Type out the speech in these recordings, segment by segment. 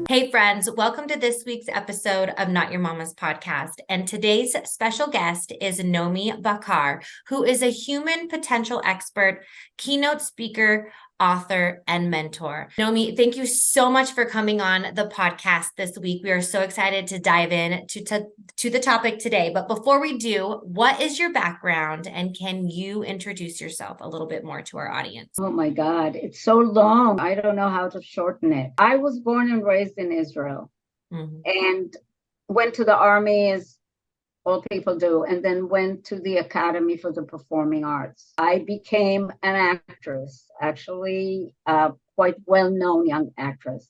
Hey friends, welcome to this week's episode of Not Your Mama's podcast. And today's special guest is Nomi Bachar, who is a human potential expert, keynote speaker, author, and mentor. Nomi, thank you so much for coming on the podcast this week. We are so excited to dive in to the topic today. But before we do, what is your background and can you introduce yourself a little bit more to our audience? Oh my God, it's so long. I don't know how to shorten it. I was born and raised in Israel and went to the army as all people do, and then went to the Academy for the Performing Arts. I became an actress, actually quite well-known young actress,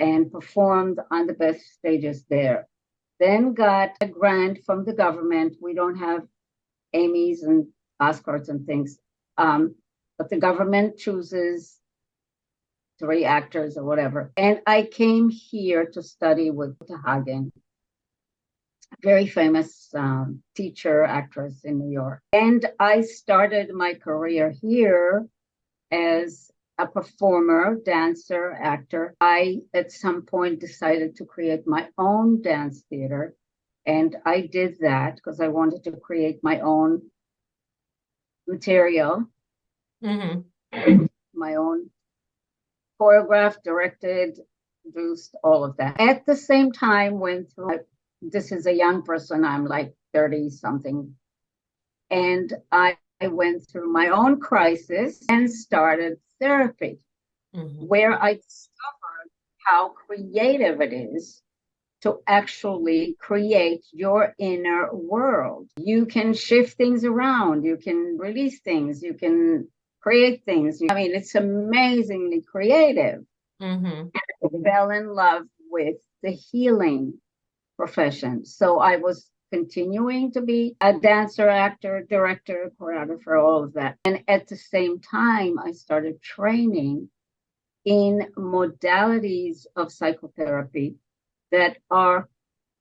and performed on the best stages there. Then got a grant from the government. We don't have Emmys and Oscars and things. But the government chooses 3 actors or whatever. And I came here to study with Hagen, a very famous teacher, actress in New York. And I started my career here as a performer, dancer, actor. I, at some point, decided to create my own dance theater. And I did that because I wanted to create my own material. My own choreographed, directed, produced, all of that. At the same time, went through, this is a young person, I'm like 30 something. And I went through my own crisis and started therapy, where I discovered how creative it is to actually create your inner world. You can shift things around, you can release things, you can create things. I mean, it's amazingly creative. I fell in love with the healing profession. So I was continuing to be a dancer, actor, director, choreographer, all of that. And at the same time, I started training in modalities of psychotherapy that are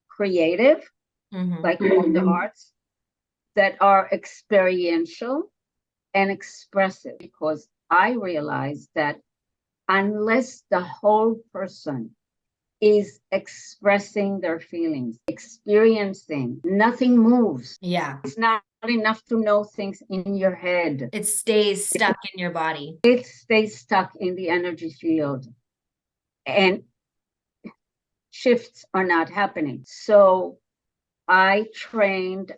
creative, like all the arts, that are experiential and expressive, because I realized that unless the whole person is expressing their feelings, experiencing, nothing moves. Yeah. It's not enough to know things in your head. It stays stuck in your body. It stays stuck in the energy field. And shifts are not happening. So I trained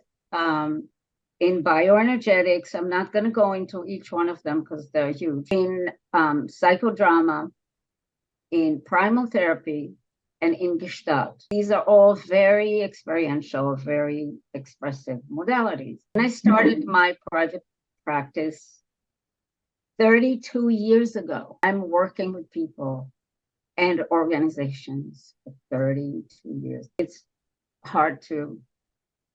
in bioenergetics. I'm not going to go into each one of them because they're huge. In psychodrama, in primal therapy, and in Gestalt. These are all very experiential, very expressive modalities. And I started my private practice 32 years ago. I'm working with people and organizations for 32 years. It's hard to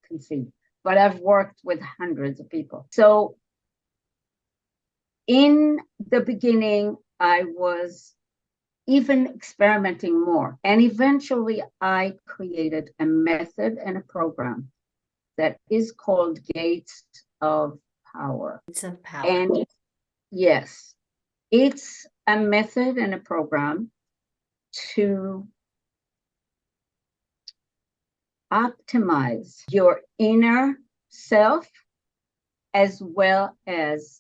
conceive, but I've worked with hundreds of people. So in the beginning, I was even experimenting more. And eventually I created a method and a program that is called Gates of Power. Gates of Power. And yes, it's a method and a program to optimize your inner self as well as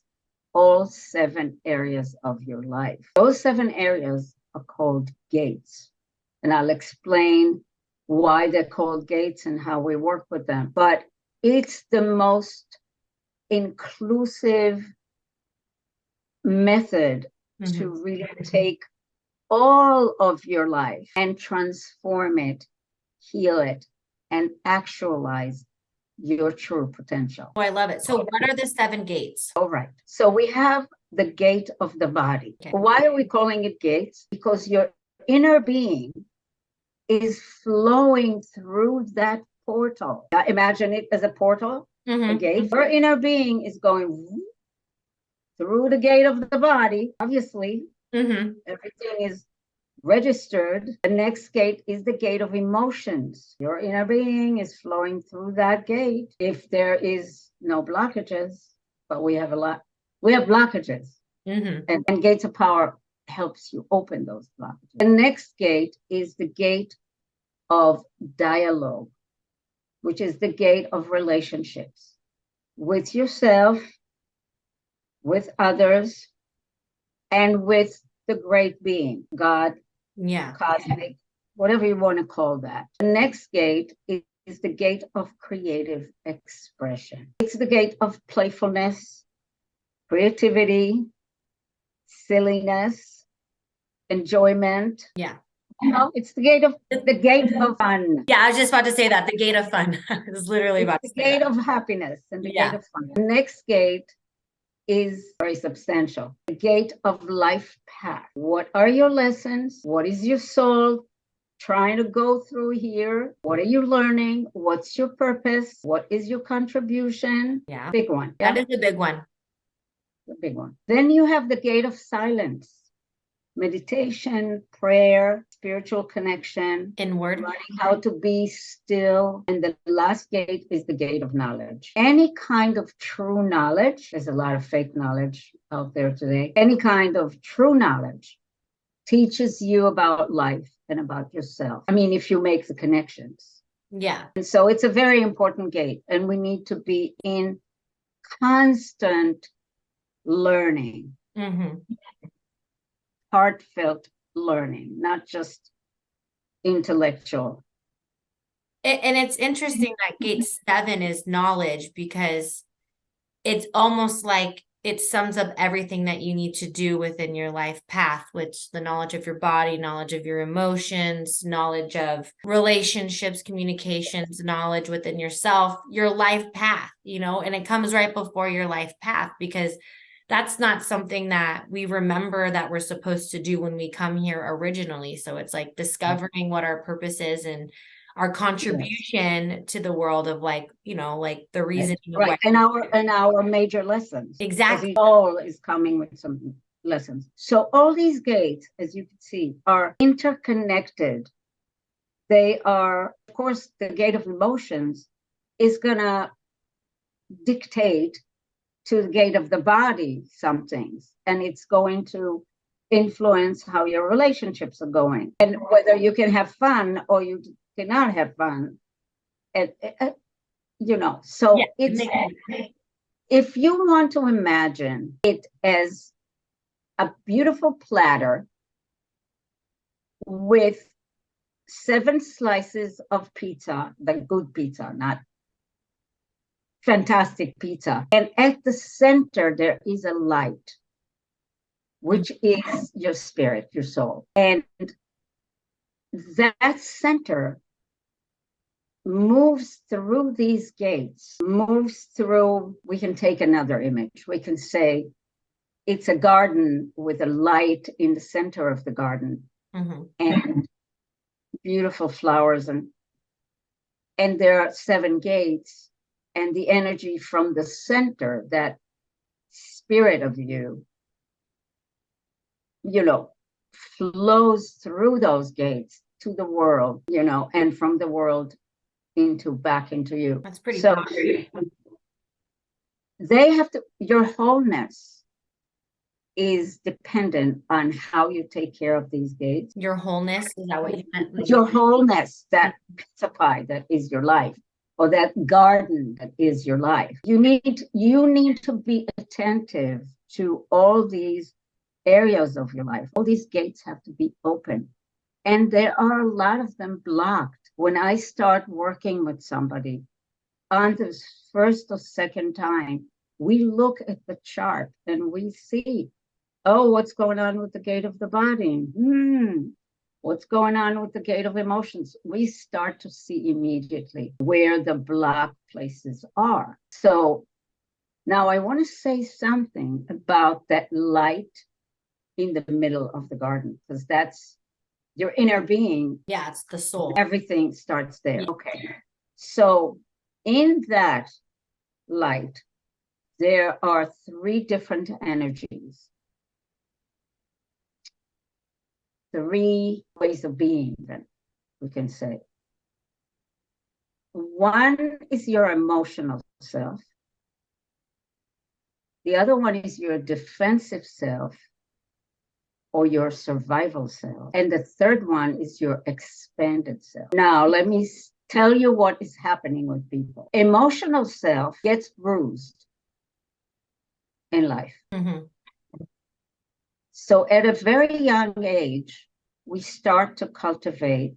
all 7 areas of your life. Those 7 areas are called gates. And I'll explain why they're called gates and how we work with them. But it's the most inclusive method to really take all of your life and transform it, heal it, and actualize your true potential. Oh, I love it. So what are the 7 gates? All right. So we have the gate of the body. Okay. Why are we calling it gates? Because your inner being is flowing through that portal. Imagine it as a portal, a gate. Your inner being is going through the gate of the body. Obviously, everything is registered. The next gate is the gate of emotions. Your inner being is flowing through that gate. If there is no blockages, but we have a lot, we have blockages. And gates of power helps you open those blockages. The next gate is the gate of dialogue, which is the gate of relationships with yourself, with others, and with the great being, God, cosmic, whatever you want to call that. The next gate is the gate of creative expression. It's the gate of playfulness, creativity, silliness, enjoyment. Yeah. It's the gate of fun. Yeah, I was just about to say that, the gate of fun. I was literally about to say the gate of happiness and the gate of fun. The next gate is very substantial. The gate of life path. What are your lessons? What is your soul trying to go through here? What are you learning? What's your purpose? What is your contribution? Yeah. Big one. That is the big one. The big one. Then you have the gate of silence. Meditation, prayer, spiritual connection, inward, learning how to be still. And the last gate is the gate of knowledge. Any kind of true knowledge, there's a lot of fake knowledge out there today. Any kind of true knowledge teaches you about life and about yourself. I mean, if you make the connections. Yeah. And so it's a very important gate, and we need to be in constant learning. Mm-hmm. Heartfelt learning, not just intellectual. And it's interesting that gate 7 is knowledge, because it's almost like it sums up everything that you need to do within your life path, which the knowledge of your body, knowledge of your emotions, knowledge of relationships, communications, knowledge within yourself, your life path, and it comes right before your life path, because that's not something that we remember that we're supposed to do when we come here originally. So it's like discovering what our purpose is and our contribution to the world of like the reason. Right. And our major lessons. Exactly. All is coming with some lessons. So all these gates, as you can see, are interconnected. They are, of course, the gate of emotions is going to dictate to the gate of the body some things, and it's going to influence how your relationships are going and whether you can have fun or you cannot have fun. And so if you want to imagine it as a beautiful platter with 7 slices of pizza, the good pizza, not fantastic pizza. And at the center, there is a light, which is your spirit, your soul. And that center moves through these gates, we can take another image. We can say it's a garden with a light in the center of the garden, and beautiful flowers. And there are 7 gates. And the energy from the center, that spirit of you, flows through those gates to the world, and from the world back into you. That's pretty so they have to, your wholeness is dependent on how you take care of these gates. Your wholeness, is that what you meant? Your wholeness, that pizza pie that is your life, or that garden that is your life. You need to be attentive to all these areas of your life. All these gates have to be open. And there are a lot of them blocked. When I start working with somebody on the first or second time, we look at the chart and we see, what's going on with the gate of the body? What's going on with the gate of emotions? We start to see immediately where the block places are. So now I want to say something about that light in the middle of the garden, because that's your inner being. Yeah, it's the soul. Everything starts there. Yeah. Okay. So in that light, there are 3 different energies. 3 ways of being, then we can say. One is your emotional self. The other one is your defensive self. or your survival self. And the third one is your expanded self. Now, let me tell you what is happening with people. Emotional self gets bruised in life. Mm-hmm. So at a very young age, we start to cultivate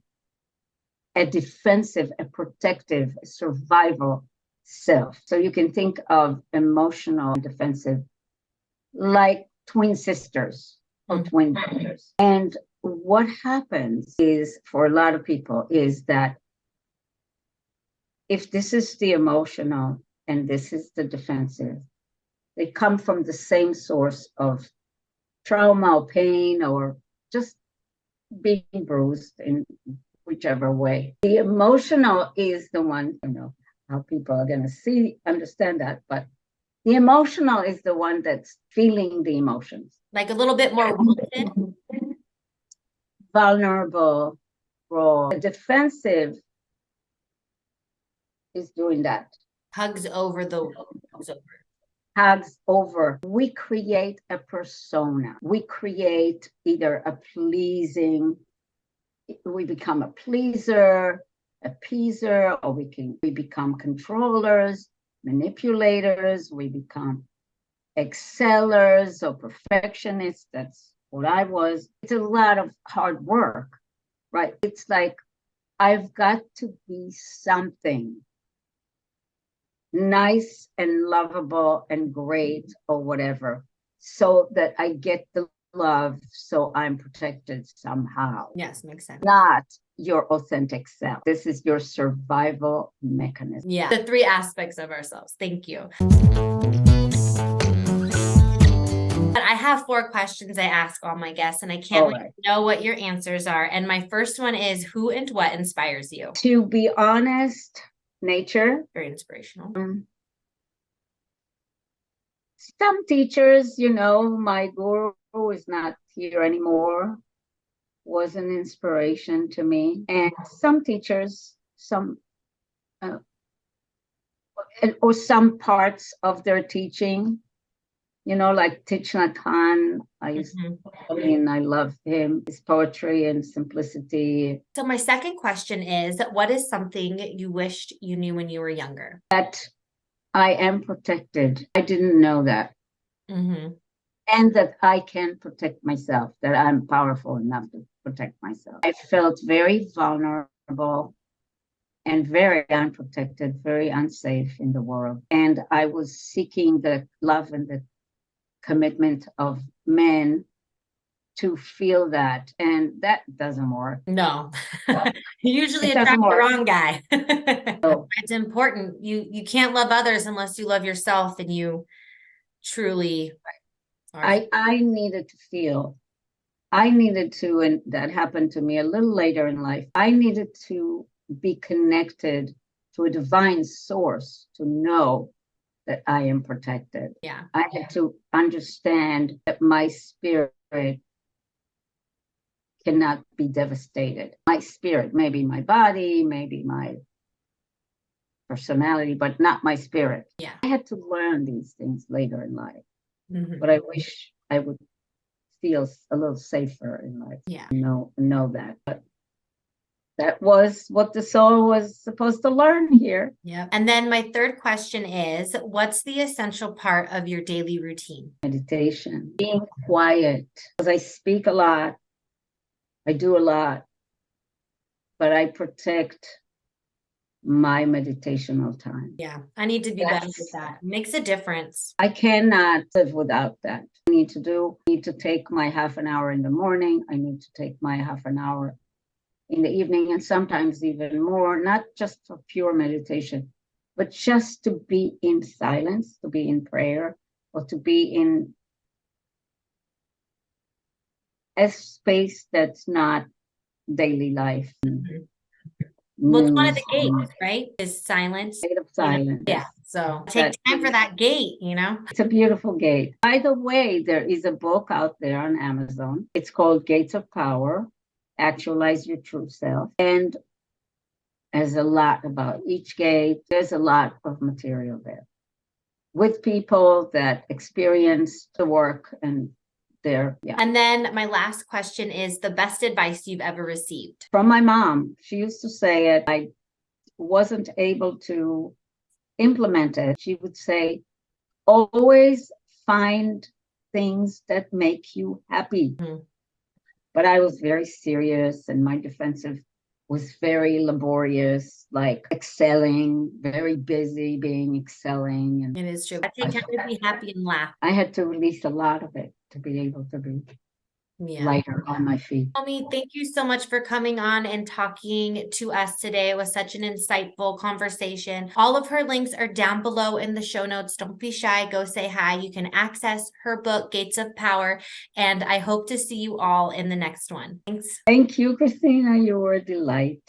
a defensive, a protective, a survival self. So you can think of emotional and defensive like twin sisters or twin brothers. And what happens is, for a lot of people, is that if this is the emotional and this is the defensive, they come from the same source of trauma or pain or just being bruised in whichever way. The emotional is the one, how people are going to understand that, but the emotional is the one that's feeling the emotions. Like a little bit more wounded. Vulnerable, raw. The defensive is doing that. Hugs over. Hugs over. We create a persona. We create either we become a pleaser, a appeaser, or we become controllers, manipulators, we become excellers or perfectionists. That's what I was. It's a lot of hard work, right? It's like, I've got to be something nice and lovable and great or whatever, so that I get the love, so I'm protected somehow. Yes, makes sense. Not your authentic self. This is your survival mechanism. Yeah, the three aspects of ourselves. Thank you. I have 4 questions I ask all my guests, and I can't wait to know what your answers are. And my first one is, who and what inspires you? To be honest, nature. Very inspirational. Some teachers, my guru is not here anymore, was an inspiration to me. And some teachers, or some parts of their teaching, like Thich Nhat Hanh. I love him, his poetry and simplicity. So my second question is, what is something you wished you knew when you were younger? That I am protected. I didn't know that. And that I can protect myself, that I'm powerful enough to protect myself. I felt very vulnerable and very unprotected, very unsafe in the world. And I was seeking the love and the commitment of men to feel that. And that doesn't work. No, you usually attract the wrong guy. So, it's important. You can't love others unless you love yourself, and you truly are. I needed to, and that happened to me a little later in life. I needed to be connected to a divine source to know that I am protected. Yeah. I had to understand that my spirit cannot be devastated. My spirit, maybe my body, maybe my personality, but not my spirit. Yeah. I had to learn these things later in life. But I wish I would feel a little safer in life. Yeah. Know that. But that was what the soul was supposed to learn here. Yeah. And then my third question is, what's the essential part of your daily routine? Meditation, being quiet, because I speak a lot, I do a lot, but I protect my meditational time. Yeah, I need to be better with that. It makes a difference. I cannot live without that. I need to take my half an hour in the morning. I need to take my half an hour in the evening, and sometimes even more, not just for pure meditation, but just to be in silence, to be in prayer, or to be in a space that's not daily life. Well, it's one of the gates, right? Is silence. Gate of silence. Yeah. So take time for that gate, It's a beautiful gate. By the way, there is a book out there on Amazon. It's called Gates of Power, Actualize Your True Self. And there's a lot about each gate. There's a lot of material there with people that experience the work and there. Yeah. And then my last question is the best advice you've ever received. From my mom. She used to say it. I wasn't able to implement it. She would say, always find things that make you happy. Mhm. But I was very serious, and my defensive was very laborious, like excelling, very busy being excelling. And It is true. I take time to be happy and laugh. I had to release a lot of it to be able to be lighter on my feet. Nomi, thank you so much for coming on and talking to us today. It was such an insightful conversation. All of her links are down below in the show notes. Don't be shy. Go say hi. You can access her book, Gates of Power. And I hope to see you all in the next one. Thanks. Thank you, Christina. You were a delight.